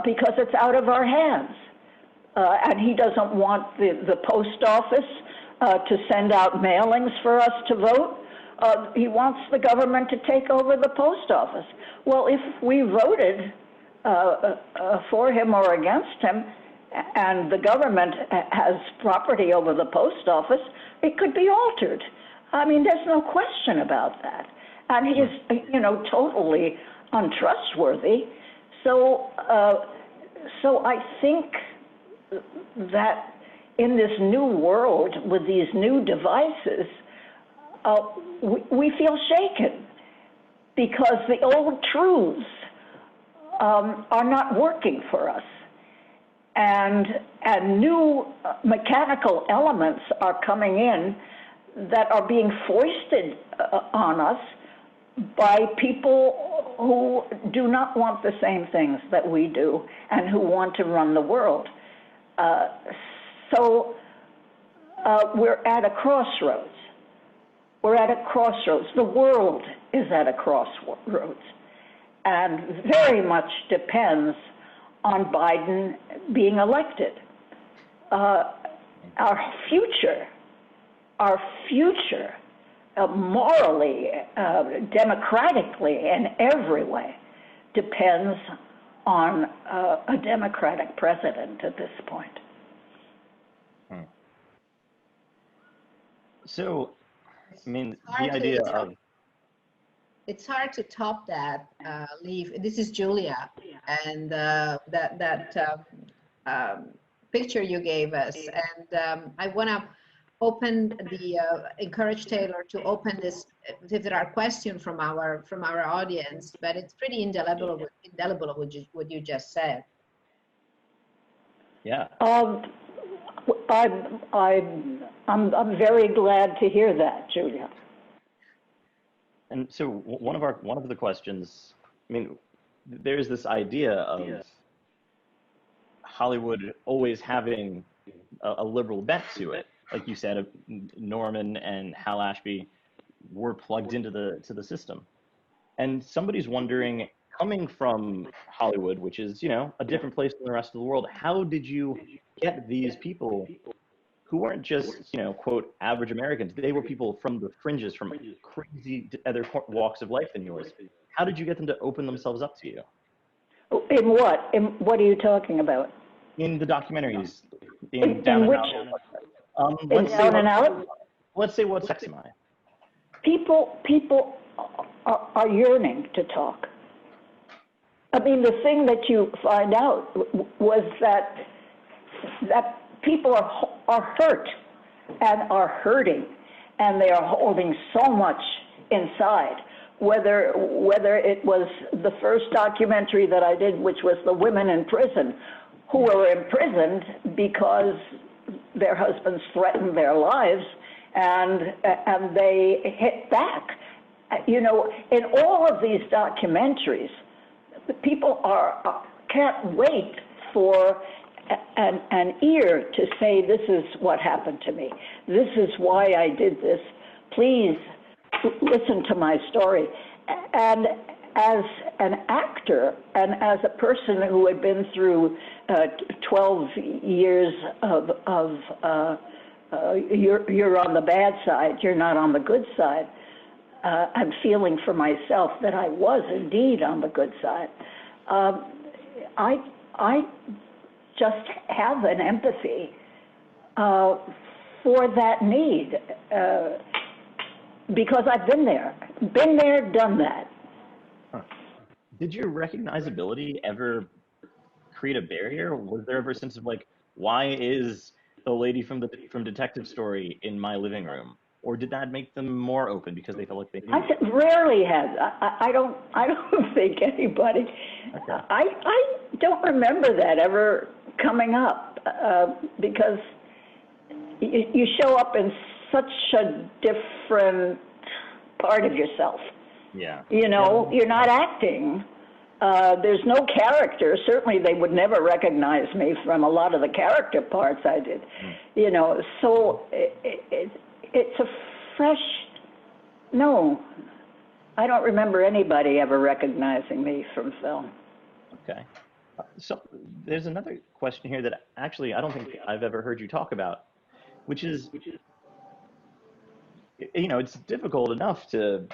because it's out of our hands. And he doesn't want the post office to send out mailings for us to vote. He wants the government to take over the post office. Well, if we voted for him or against him, and the government has property over the post office, it could be altered. I mean, there's no question about that. And he is, totally untrustworthy. So I think that in this new world with these new devices, we feel shaken because the old truths are not working for us. And new mechanical elements are coming in that are being foisted on us by people who do not want the same things that we do and who want to run the world. So we're at a crossroads. We're at a crossroads. The world is at a crossroads. And very much depends on Biden being elected. Our future, morally, democratically, in every way, depends on a Democratic president at this point. So, I mean, the idea of... It's hard to top that, Leaf. This is Giulia, and picture you gave us. And I want to encourage Taylor to open this if there are questions from our audience, but it's pretty indelible what you just said. Yeah. I'm very glad to hear that, Giulia. And so one of the questions, I mean, there's this idea of Hollywood always having a liberal bent to it. Like you said, Norman and Hal Ashby were plugged into the system. And somebody's wondering, coming from Hollywood, which is, a different place than the rest of the world, how did you get these people who weren't just, quote, average Americans? They were people from the fringes, from crazy other walks of life than yours. How did you get them to open themselves up to you? In what? In what are you talking about? In the documentaries. In Down and Out. Let's say What Sex Am I? People are yearning to talk. I mean, the thing that you find out was that people are hurt and are hurting, and they are holding so much inside. Whether it was the first documentary that I did, which was the women in prison, who were imprisoned because their husbands threatened their lives, and they hit back. In all of these documentaries, the people can't wait for an ear to say, this is what happened to me. This is why I did this. Please listen to my story. And as an actor and as a person who had been through 12 years of you're on the bad side, you're not on the good side, I'm feeling for myself that I was indeed on the good side. I just have an empathy for that need because I've been there, done that. Huh. Did your recognizability ever create a barrier? Was there ever a sense of like, why is the lady from Detective Story in my living room? Or did that make them more open because they felt like they knew? I rarely has. I don't think anybody. Okay. I don't remember that ever coming up because you show up in such a different part of yourself. Yeah. You're not acting. There's no character. Certainly, they would never recognize me from a lot of the character parts I did. So it's a fresh. No, I don't remember anybody ever recognizing me from film. Okay. So there's another question here that actually I don't think I've ever heard you talk about, which is, it's difficult enough to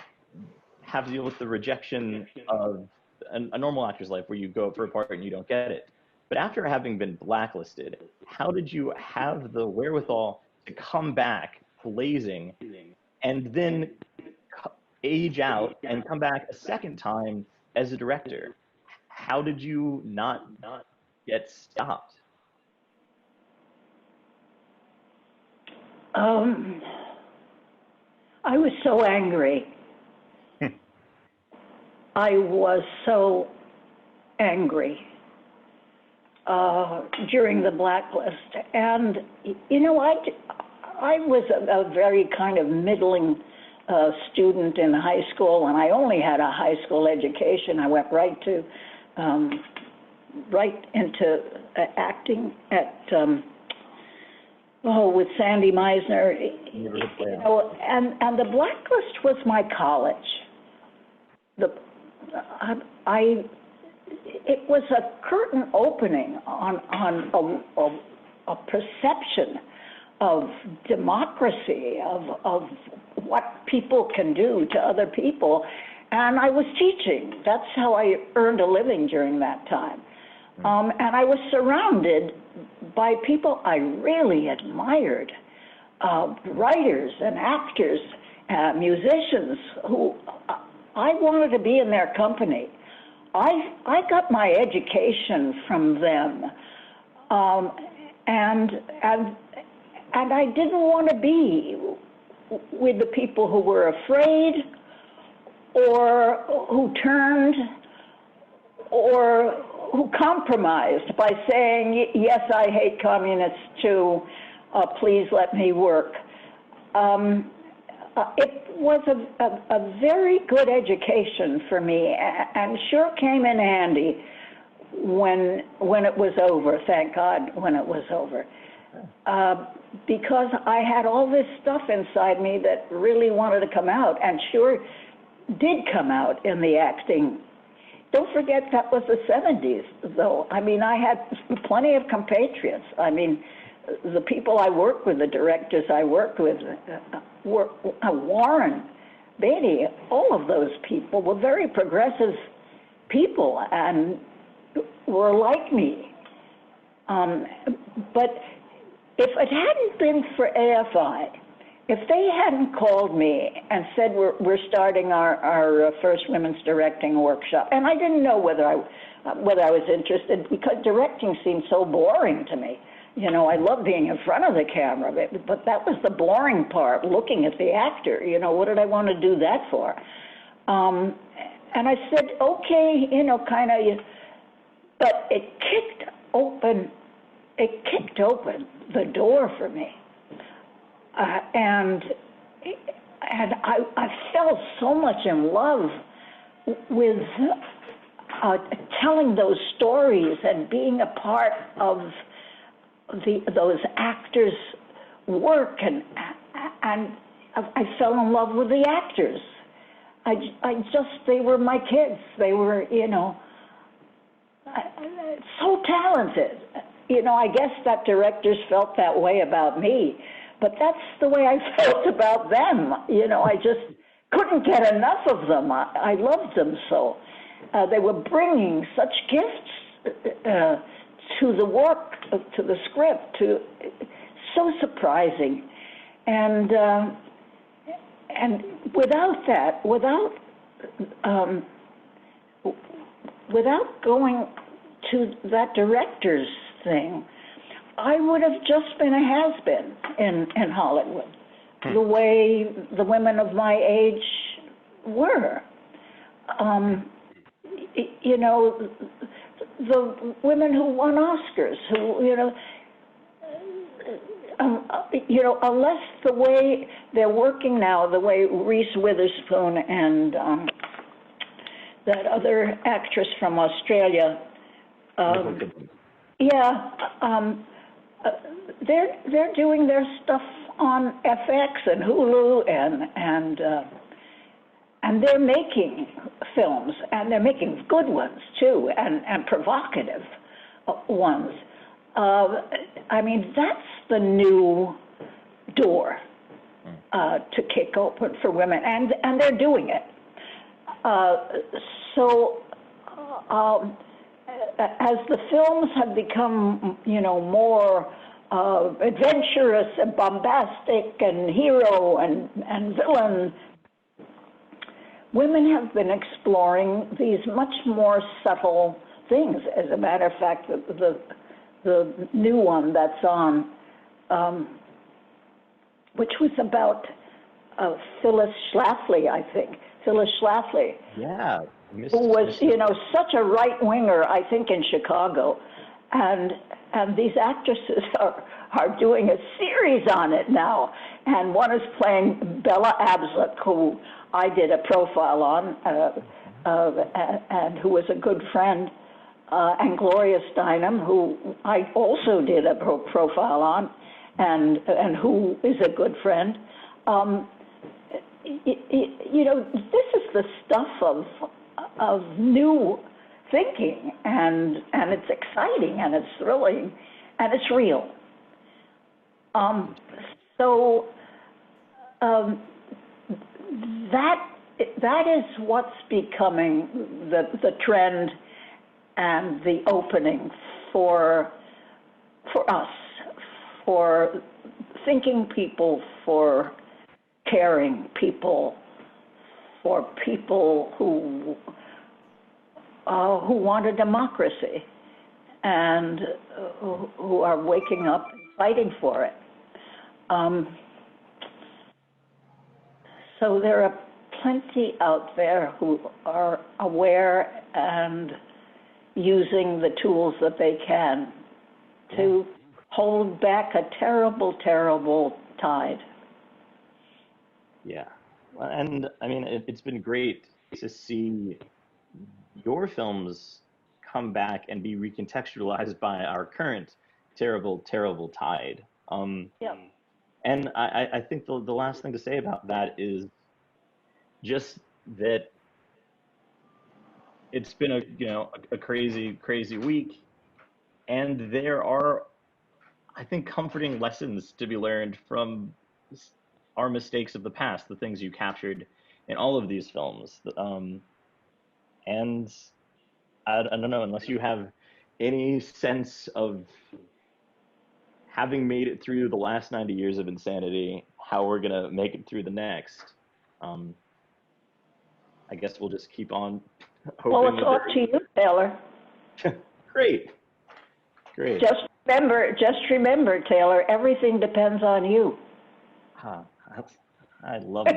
have to deal with the rejection of a normal actor's life where you go for a part and you don't get it. But after having been blacklisted, how did you have the wherewithal to come back blazing and then age out and come back a second time as a director? How did you not get stopped? I was so angry. I was so angry during the blacklist. And, I was a very kind of middling student in high school, and I only had a high school education. I went right into acting at, with Sandy Meisner, and the blacklist was my college. It was a curtain opening on a perception of democracy, of what people can do to other people. and I was teaching. That's how I earned a living during that time. And I was surrounded by people I really admired, writers and actors, musicians who I wanted to be in their company. I got my education from them, and I didn't want to be with the people who were afraid, or who turned, or who compromised by saying, yes, I hate communists too, please let me work. It was a very good education for me, and sure came in handy when it was over, thank God, when it was over. Because I had all this stuff inside me that really wanted to come out, and sure did come out in the acting. Don't forget that was the 70s, though. I mean, I had plenty of compatriots. I mean, the people I worked with, the directors I worked with, were Warren, Beatty, all of those people were very progressive people and were like me. But if it hadn't been for AFI, if they hadn't called me and said we're starting our first women's directing workshop, and I didn't know whether I was interested, because directing seemed so boring to me. You know, I love being in front of the camera, but that was the boring part, looking at the actor. You know, what did I want to do that for? And I said, okay, you know, kind of, but it kicked open the door for me. And I fell so much in love with telling those stories and being a part of those actors' work, and I fell in love with the actors. They were my kids. They were, you know, so talented. You know, I guess that directors felt that way about me, but that's the way I felt about them. You know, I just couldn't get enough of them. I loved them so. They were bringing such gifts to the work, to the script, so surprising. And without that, without going to that director's thing, I would have just been a has-been in Hollywood, the way the women of my age were. You know, the women who won Oscars, who, unless the way they're working now, the way Reese Witherspoon and that other actress from Australia, they're doing their stuff on FX and Hulu, and they're making films, and they're making good ones too, and provocative ones. I mean, that's the new door to kick open for women, and they're doing it. As the films have become, more adventurous and bombastic and hero and villain, women have been exploring these much more subtle things. As a matter of fact, the new one that's on, which was about Phyllis Schlafly, I think. Phyllis Schlafly. Yeah. Who was, such a right-winger, I think, in Chicago. And these actresses are doing a series on it now. And one is playing Bella Abzug, who I did a profile on, and who was a good friend, and Gloria Steinem, who I also did a profile on, and who is a good friend. This is the stuff of new thinking, and it's exciting, and it's thrilling, and it's real. That that is what's becoming the trend and the opening for us, for thinking people, for caring people, for people who want a democracy and who are waking up and fighting for it. So there are plenty out there who are aware and using the tools that they can to hold back a terrible, terrible tide. Yeah. And I mean, it's been great to see your films come back and be recontextualized by our current terrible, terrible tide. Yeah. And I think the last thing to say about that is just that it's been a crazy, crazy week, and there are, I think, comforting lessons to be learned from our mistakes of the past, the things you captured in all of these films. And I don't know, unless you have any sense of, having made it through the last 90 years of insanity, how we're going to make it through the next. I guess we'll just keep on hoping. Well, it's up to you, Taylor. Great. Just remember, Taylor, everything depends on you. I love the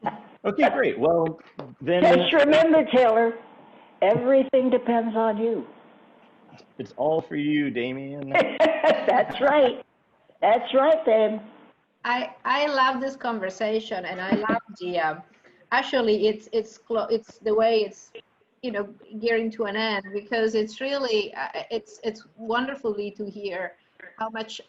line. Okay, great. Well, then. Just remember, Taylor, everything depends on you. It's all for you, Damien. That's right. That's right, then. I love this conversation, and I love the actually it's the way it's gearing to an end, because it's really it's wonderfully to hear how much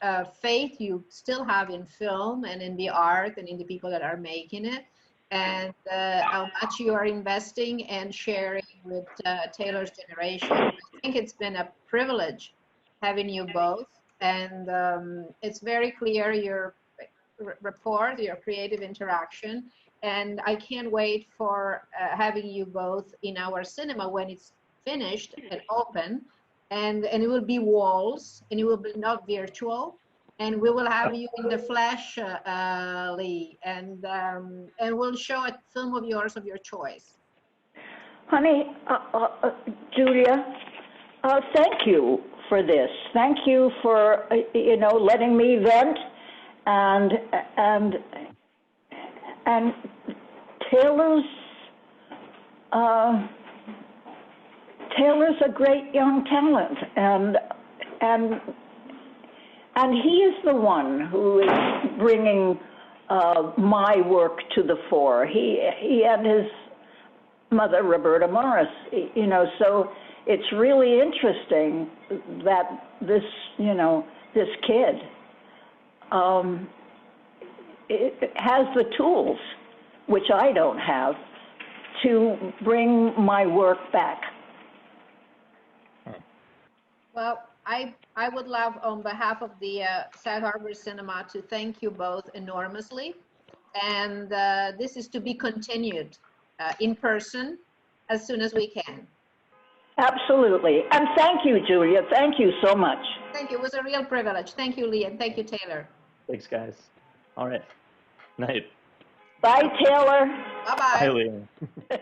faith you still have in film and in the art and in the people that are making it, and how much you are investing and sharing with Taylor's generation. I think it's been a privilege having you both, and it's very clear your rapport, your creative interaction, and I can't wait for having you both in our cinema when it's finished and open, and it will be walls, and it will be not virtual, and we will have you in the flesh, Lee, and we'll show a film of yours of your choice. Honey, Giulia, thank you for this. Thank you for letting me vent, and Taylor's a great young talent, and he is the one who is bringing my work to the fore. He and his mother, Roberta Morris, so it's really interesting that this kid it has the tools, which I don't have, to bring my work back. Well, I would love, on behalf of the Sag Harbor Cinema, to thank you both enormously, and this is to be continued in person as soon as we can. Absolutely. And thank you, Giulia. Thank you so much. Thank you. It was a real privilege. Thank you, Lee, and thank you, Taylor. Thanks, guys. All right. Night. Bye, Taylor. Bye-bye. Bye, Lee.